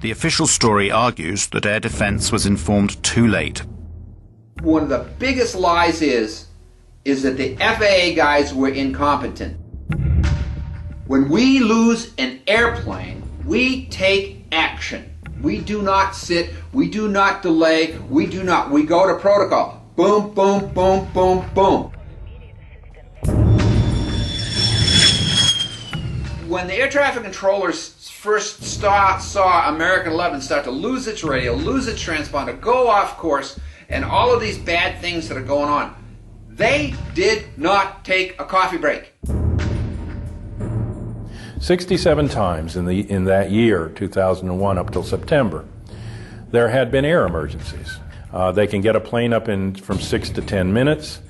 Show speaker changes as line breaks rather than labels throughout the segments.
The official story argues that Air Defense was informed too late.
One of the biggest lies is that the FAA guys were incompetent. When we lose an airplane, we take action. We do not sit, we do not delay, we go to protocol. Boom, boom, boom, boom, boom. When the air traffic controllers first saw American 11 start to lose its radio, lose its transponder, go off course, and all of these bad things that are going on, they did not take a coffee break.
67 times in that year, 2001, up till September, there had been air emergencies. They can get a plane up in from 6 to 10 minutes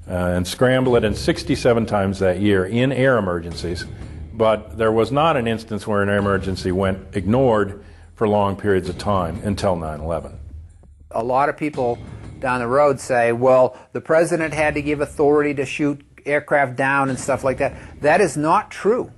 and scramble it, and 67 times that year in air emergencies. But there was not an instance where an air emergency went ignored for long periods of time until 9/11.
A lot of people down the road say, well, the president had to give authority to shoot aircraft down and stuff like that. That is not true.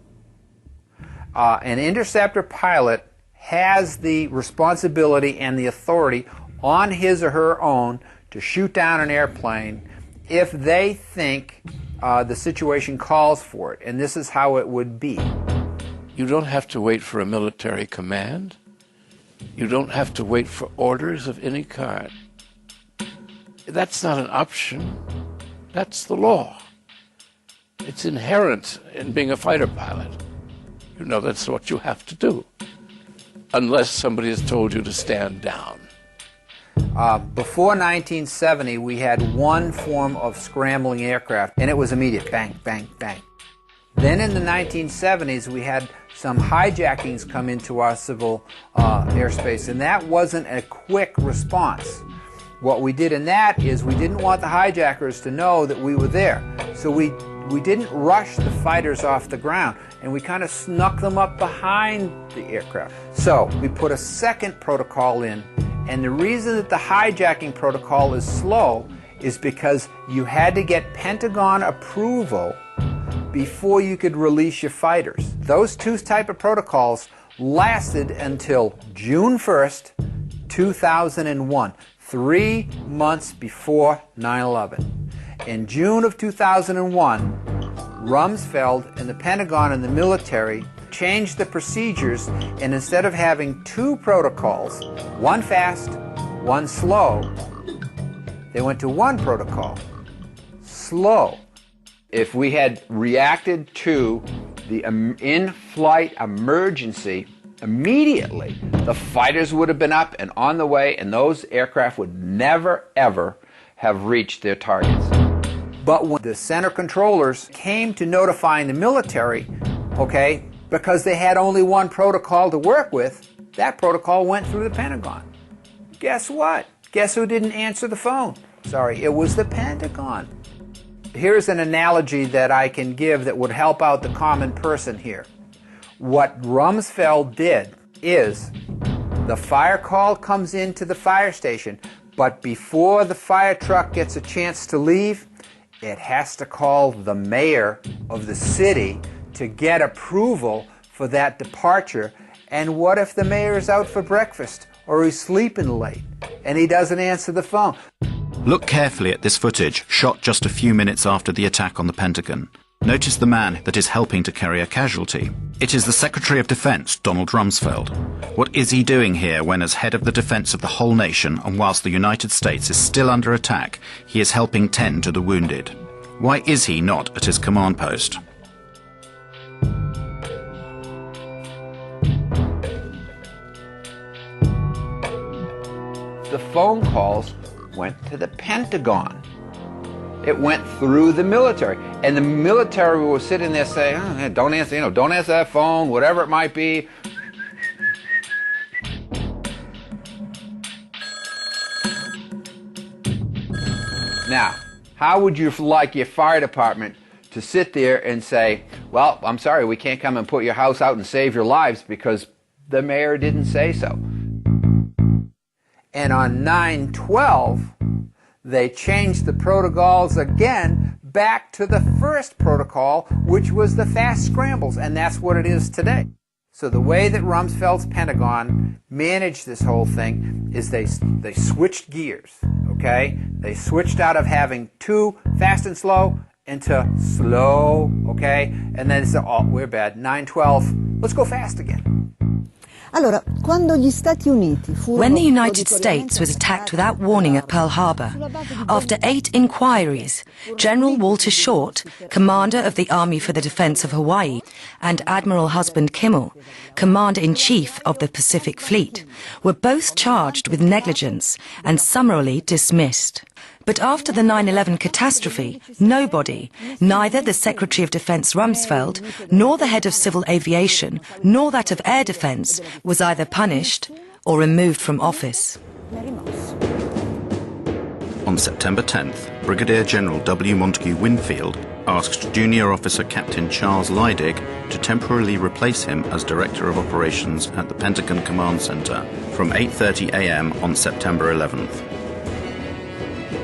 An interceptor pilot has the responsibility and the authority on his or her own to shoot down an airplane if they think the situation calls for it, and this is how it would be.
You don't have to wait for a military command. You don't have to wait for orders of any kind. That's not an option. That's the law. It's inherent in being a fighter pilot. You know that's what you have to do, unless somebody has told you to stand down.
Before 1970, we had one form of scrambling aircraft, and it was immediate, bang, bang, bang. Then in the 1970s, we had some hijackings come into our civil airspace, and that wasn't a quick response. What we did in that is we didn't want the hijackers to know that we were there, so we didn't rush the fighters off the ground, and we kind of snuck them up behind the aircraft. So we put a second protocol in, and the reason that the hijacking protocol is slow is because you had to get Pentagon approval before you could release your fighters. Those two type of protocols lasted until June 1st, 2001, 3 months before 9/11. In June of 2001, Rumsfeld and the Pentagon and the military changed the procedures, and instead of having two protocols, one fast, one slow, they went to one protocol, slow. If we had reacted to the in-flight emergency immediately, the fighters would have been up and on the way, and those aircraft would never, ever have reached their targets. But when the center controllers came to notifying the military, okay, because they had only one protocol to work with, that protocol went through the Pentagon. Guess what? Guess who didn't answer the phone? Sorry, it was the Pentagon. Here's an analogy that I can give that would help out the common person here. What Rumsfeld did is the fire call comes into the fire station, but before the fire truck gets a chance to leave, it has to call the mayor of the city to get approval for that departure. And what if the mayor is out for breakfast or he's sleeping late and he doesn't answer the phone?
Look carefully at this footage, shot just a few minutes after the attack on the Pentagon. Notice the man that is helping to carry a casualty. It is the Secretary of Defense, Donald Rumsfeld. What is he doing here when, as head of the defense of the whole nation, and whilst the United States is still under attack, he is helping tend to the wounded? Why is he not at his command post?
The phone calls went to the Pentagon. It went through the military, and the military was sitting there saying, oh, "Don't answer, don't answer that phone, whatever it might be." Now, how would you like your fire department to sit there and say, "Well, I'm sorry, we can't come and put your house out and save your lives because the mayor didn't say so"?
And on 9/12, they changed the protocols again back to the first protocol, which was the fast scrambles, and that's what it is today. So the way that Rumsfeld's Pentagon managed this whole thing is they switched gears, okay? They switched out of having too fast and slow into slow, okay? And then they said, oh, we're bad, 9/12, let's go fast again.
When the United States was attacked without warning at Pearl Harbor, after 8 inquiries, General Walter Short, commander of the Army for the Defense of Hawaii, and Admiral Husband Kimmel, commander-in-chief of the Pacific Fleet, were both charged with negligence and summarily dismissed. But after the 9/11 catastrophe, nobody, neither the Secretary of Defense Rumsfeld, nor the head of civil aviation, nor that of air defense, was either punished or removed from office.
On September 10th, Brigadier General W. Montague Winfield asked Junior Officer Captain Charles Leidig to temporarily replace him as Director of Operations at the Pentagon Command Center from 8:30 a.m. on September 11th.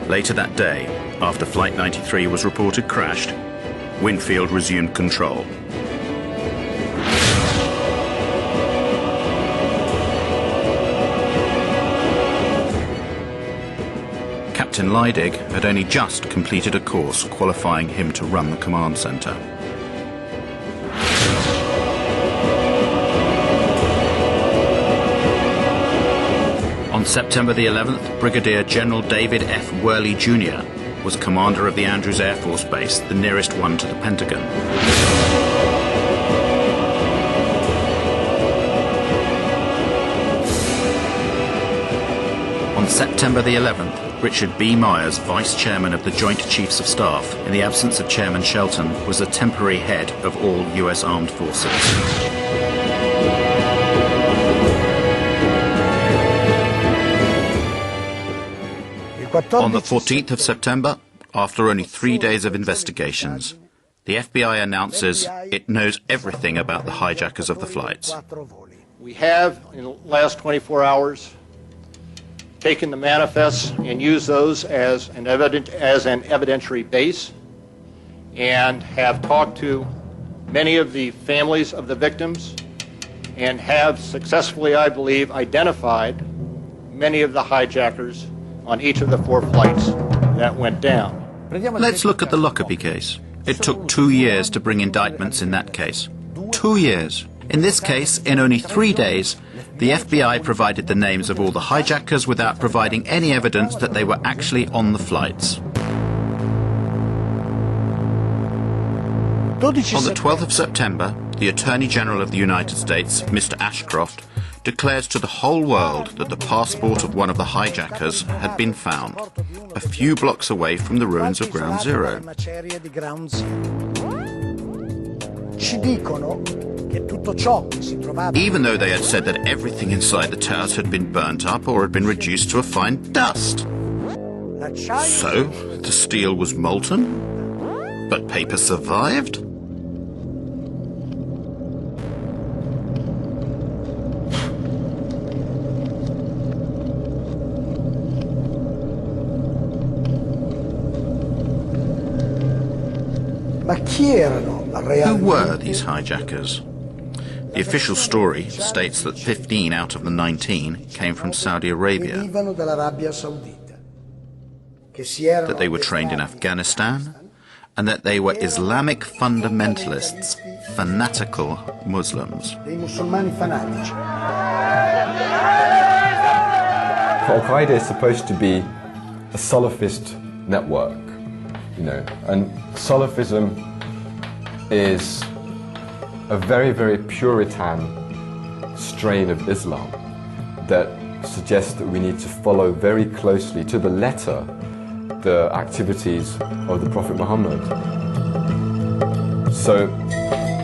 Later that day, after Flight 93 was reported crashed, Winfield resumed control. Captain Leidig had only just completed a course qualifying him to run the command center. On September the 11th, Brigadier General David F. Worley Jr. was commander of the Andrews Air Force Base, the nearest one to the Pentagon. On September the 11th, Richard B. Myers, Vice Chairman of the Joint Chiefs of Staff, in the absence of Chairman Shelton, was the temporary head of all U.S. Armed Forces. On the 14th of September, after only 3 days of investigations, the FBI announces it knows everything about the hijackers of the flights.
We have, in the last 24 hours, taken the manifests and used those as an evidentiary base, and have talked to many of the families of the victims, and have successfully, I believe, identified many of the hijackers on each of the 4 flights that went down.
Let's look at the Lockerbie case. It took 2 years to bring indictments in that case. 2 years. In this case, in only 3 days, the FBI provided the names of all the hijackers without providing any evidence that they were actually on the flights. On the 12th of September, the Attorney General of the United States, Mr. Ashcroft, declares to the whole world that the passport of one of the hijackers had been found, a few blocks away from the ruins of Ground Zero. Even though they had said that everything inside the towers had been burnt up or had been reduced to a fine dust. So, the steel was molten, but paper survived? Who were these hijackers? The official story states that 15 out of the 19 came from Saudi Arabia, that they were trained in Afghanistan, and that they were Islamic fundamentalists, fanatical Muslims.
Al-Qaeda is supposed to be a Salafist network, and Salafism is a very, very Puritan strain of Islam that suggests that we need to follow very closely, to the letter, the activities of the Prophet Muhammad. So,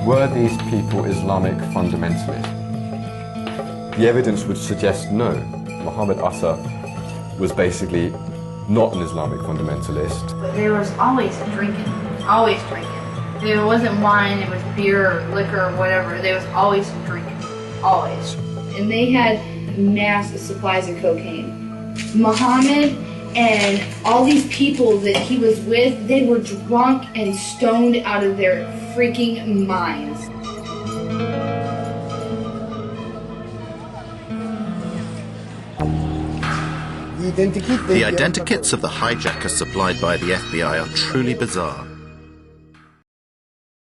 were these people Islamic fundamentalists? The evidence would suggest no. Muhammad Atta was basically not an Islamic fundamentalist.
There was always drinking, always drinking. It wasn't wine, it was beer or liquor or whatever. There was always drinking, always. And they had massive supplies of cocaine. Muhammad and all these people that he was with, they were drunk and stoned out of their freaking minds.
The identikits of the hijackers supplied by the FBI are truly bizarre.